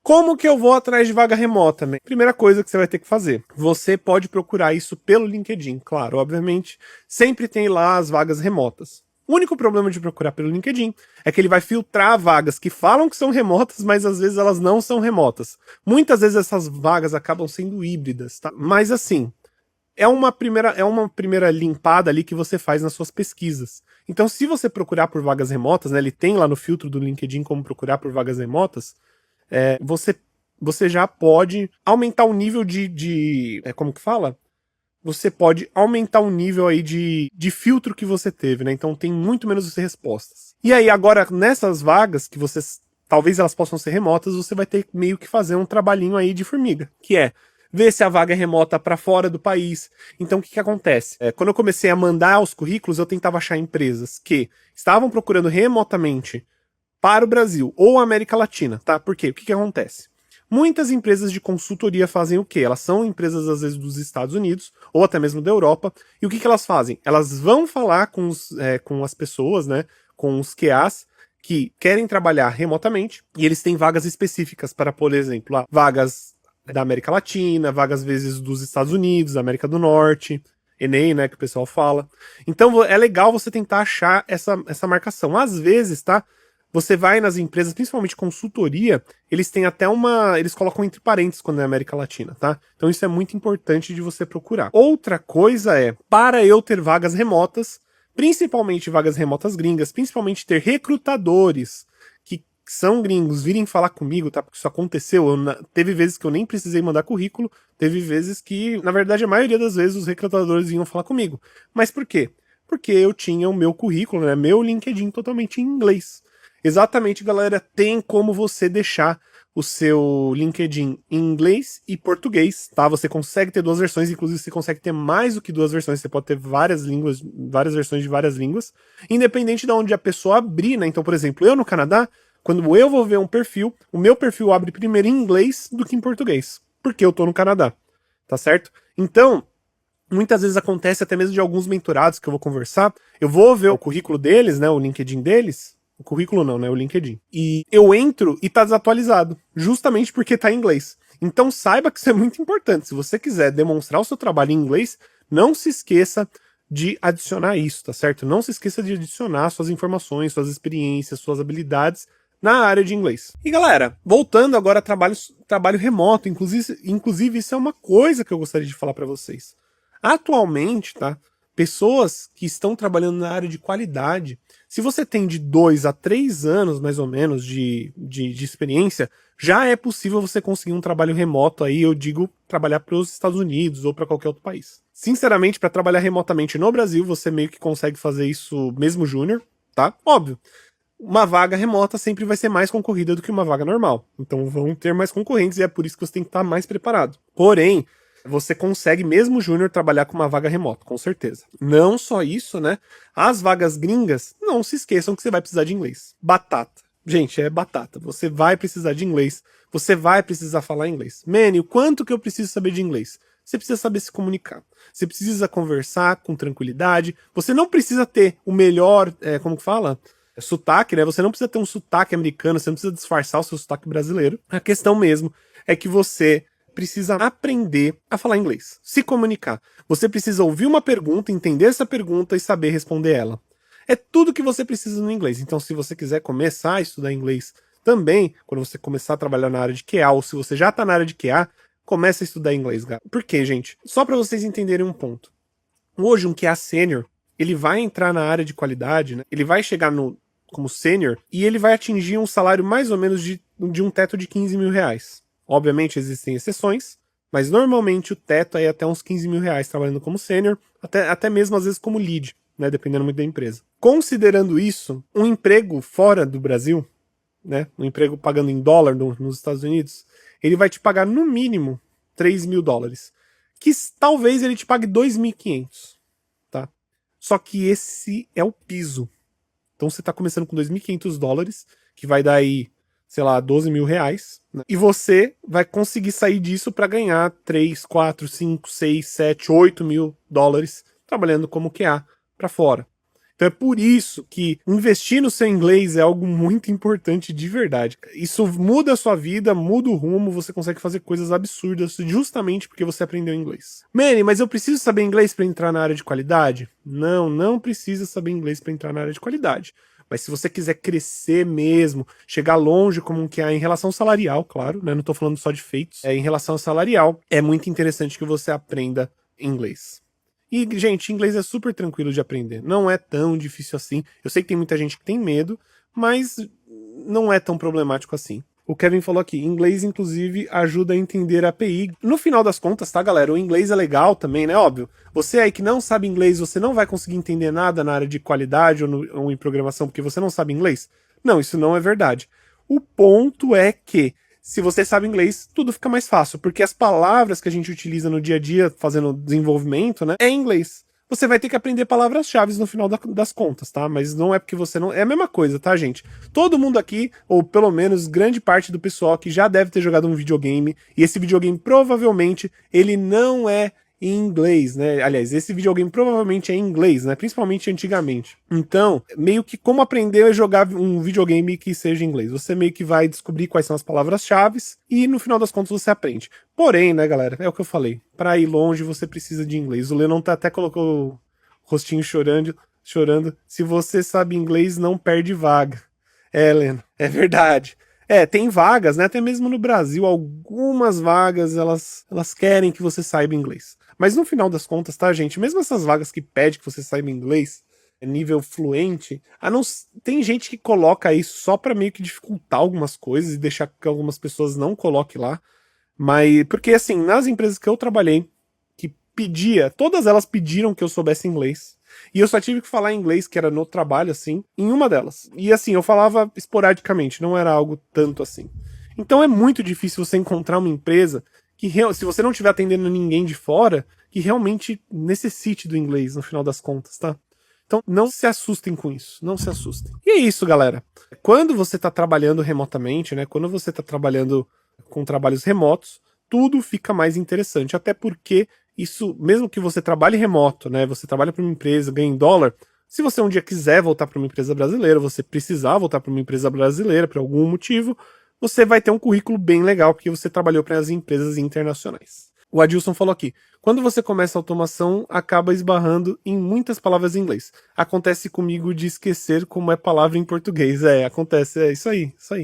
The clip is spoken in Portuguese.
Como que eu vou atrás de vaga remota? Primeira coisa que você vai ter que fazer, você pode procurar isso pelo LinkedIn, claro, obviamente, sempre tem lá as vagas remotas. O único problema de procurar pelo LinkedIn é que ele vai filtrar vagas que falam que são remotas, mas às vezes elas não são remotas. Muitas vezes essas vagas acabam sendo híbridas, tá? Mas assim, é uma primeira limpada ali que você faz nas suas pesquisas. Então, se você procurar por vagas remotas, né, ele tem lá no filtro do LinkedIn como procurar por vagas remotas, você já pode aumentar o nível como que fala? Você pode aumentar o nível aí de filtro que você teve, né? Então tem muito menos respostas. E aí agora, nessas vagas que vocês, talvez elas possam ser remotas, você vai ter meio que fazer um trabalhinho aí de formiga, que é ver se a vaga é remota para fora do país. Então o que acontece? Quando eu comecei a mandar os currículos, eu tentava achar empresas que estavam procurando remotamente para o Brasil ou América Latina, tá? Por quê? O que acontece? Muitas empresas de consultoria fazem o quê? Elas são empresas, às vezes, dos Estados Unidos, ou até mesmo da Europa, e o que elas fazem? Elas vão falar com as pessoas, né? Com os QAs, que querem trabalhar remotamente, e eles têm vagas específicas para, por exemplo, vagas da América Latina, vagas, às vezes, dos Estados Unidos, da América do Norte, ENEI, né, que o pessoal fala. Então, é legal você tentar achar essa marcação. Às vezes, tá? Você vai nas empresas, principalmente consultoria, eles têm até eles colocam entre parênteses quando é América Latina, tá? Então isso é muito importante de você procurar. Outra coisa é, para eu ter vagas remotas, principalmente vagas remotas gringas, principalmente ter recrutadores que são gringos virem falar comigo, tá? Porque isso aconteceu, teve vezes que eu nem precisei mandar currículo, teve vezes que, na verdade, a maioria das vezes os recrutadores vinham falar comigo. Mas por quê? Porque eu tinha o meu currículo, né, meu LinkedIn totalmente em inglês. Exatamente, galera, tem como você deixar o seu LinkedIn em inglês e português, tá? Você consegue ter duas versões, inclusive você consegue ter mais do que duas versões, você pode ter várias línguas, várias versões de várias línguas, independente de onde a pessoa abrir, né? Então, por exemplo, eu no Canadá, quando eu vou ver um perfil, o meu perfil abre primeiro em inglês do que em português, porque eu tô no Canadá, tá certo? Então, muitas vezes acontece até mesmo de alguns mentorados que eu vou conversar, eu vou ver o currículo deles, né, o LinkedIn deles, o currículo não, né? O LinkedIn. E eu entro e tá desatualizado. Justamente porque tá em inglês. Então saiba que isso é muito importante. Se você quiser demonstrar o seu trabalho em inglês, não se esqueça de adicionar isso, tá certo? Não se esqueça de adicionar suas informações, suas experiências, suas habilidades na área de inglês. E galera, voltando agora a trabalho remoto, inclusive isso é uma coisa que eu gostaria de falar para vocês. Atualmente, tá? Pessoas que estão trabalhando na área de qualidade, se você tem de 2 a 3 anos, mais ou menos, de experiência, já é possível você conseguir um trabalho remoto aí, eu digo, trabalhar para os Estados Unidos ou para qualquer outro país. Sinceramente, para trabalhar remotamente no Brasil, você meio que consegue fazer isso mesmo júnior, tá? Óbvio. Uma vaga remota sempre vai ser mais concorrida do que uma vaga normal. Então vão ter mais concorrentes e é por isso que você tem que estar mais preparado. Porém, você consegue, mesmo júnior, trabalhar com uma vaga remota, com certeza. Não só isso, né? As vagas gringas, não se esqueçam que você vai precisar de inglês. Batata. Gente, é batata. Você vai precisar de inglês. Você vai precisar falar inglês. Manny, o quanto que eu preciso saber de inglês? Você precisa saber se comunicar. Você precisa conversar com tranquilidade. Você não precisa ter o melhor, como que fala? Sotaque, né? Você não precisa ter um sotaque americano, você não precisa disfarçar o seu sotaque brasileiro. A questão mesmo é que você precisa aprender a falar inglês, se comunicar. Você precisa ouvir uma pergunta, entender essa pergunta e saber responder ela. É tudo que você precisa no inglês. Então, se você quiser começar a estudar inglês também, quando você começar a trabalhar na área de QA, ou se você já está na área de QA, comece a estudar inglês. Por quê, gente? Só para vocês entenderem um ponto. Hoje, um QA sênior, ele vai entrar na área de qualidade, né? Ele vai chegar como sênior e ele vai atingir um salário mais ou menos de um teto de 15 mil reais. Obviamente existem exceções, mas normalmente o teto é até uns 15 mil reais trabalhando como sênior, até mesmo às vezes como lead, né, dependendo muito da empresa. Considerando isso, um emprego fora do Brasil, né, um emprego pagando em dólar nos Estados Unidos, ele vai te pagar no mínimo 3 mil dólares, que talvez ele te pague 2.500, tá? Só que esse é o piso. Então você está começando com 2.500 dólares, que vai dar aí, sei lá, 12 mil reais, né? E você vai conseguir sair disso para ganhar 3, 4, 5, 6, 7, 8 mil dólares trabalhando como QA para fora. Então é por isso que investir no seu inglês é algo muito importante de verdade. Isso muda a sua vida, muda o rumo, você consegue fazer coisas absurdas justamente porque você aprendeu inglês. Manny, mas eu preciso saber inglês para entrar na área de qualidade? Não, não precisa saber inglês para entrar na área de qualidade. Mas se você quiser crescer mesmo, chegar longe como que é em relação salarial, claro, né? Não tô falando só de feitos, em relação ao salarial, é muito interessante que você aprenda inglês. E, gente, inglês é super tranquilo de aprender. Não é tão difícil assim. Eu sei que tem muita gente que tem medo, mas não é tão problemático assim. O Kevin falou aqui, inglês, inclusive, ajuda a entender a API. No final das contas, tá, galera? O inglês é legal também, né? Óbvio. Você aí que não sabe inglês, você não vai conseguir entender nada na área de qualidade ou em programação porque você não sabe inglês? Não, isso não é verdade. O ponto é que se você sabe inglês, tudo fica mais fácil, porque as palavras que a gente utiliza no dia a dia fazendo desenvolvimento, né, é em inglês. Você vai ter que aprender palavras-chave no final das contas, tá? Mas não é porque você não... É a mesma coisa, tá, gente? Todo mundo aqui, ou pelo menos grande parte do pessoal aqui, já deve ter jogado um videogame, e esse videogame provavelmente, ele não é em inglês, né? Aliás, esse videogame provavelmente é em inglês, né? Principalmente antigamente. Então, meio que como aprender a jogar um videogame que seja em inglês. Você meio que vai descobrir quais são as palavras-chave e no final das contas você aprende. Porém, né, galera, é o que eu falei. Para ir longe você precisa de inglês. O Lennon até colocou o rostinho chorando. Se você sabe inglês, não perde vaga. É, Lennon, é verdade. Tem vagas, né? Até mesmo no Brasil, algumas vagas elas querem que você saiba inglês. Mas no final das contas, tá, gente? Mesmo essas vagas que pedem que você saiba inglês, nível fluente, tem gente que coloca isso só pra meio que dificultar algumas coisas e deixar que algumas pessoas não coloquem lá. Mas, porque assim, nas empresas que eu trabalhei, que todas elas pediram que eu soubesse inglês. E eu só tive que falar inglês, que era no trabalho, assim, em uma delas. E assim, eu falava esporadicamente, não era algo tanto assim. Então é muito difícil você encontrar uma empresa que, se você não estiver atendendo ninguém de fora, que realmente necessite do inglês, no final das contas, tá? Então não se assustem com isso, não se assustem. E é isso, galera. Quando você tá trabalhando remotamente, né, quando você tá trabalhando com trabalhos remotos, tudo fica mais interessante, até porque isso, mesmo que você trabalhe remoto, né, você trabalha para uma empresa, ganha em dólar, se você um dia quiser voltar para uma empresa brasileira, você precisar voltar para uma empresa brasileira por algum motivo, você vai ter um currículo bem legal, porque você trabalhou para as empresas internacionais. O Adilson falou aqui, quando você começa a automação, acaba esbarrando em muitas palavras em inglês. Acontece comigo de esquecer como é palavra em português. Acontece, é isso aí, isso aí.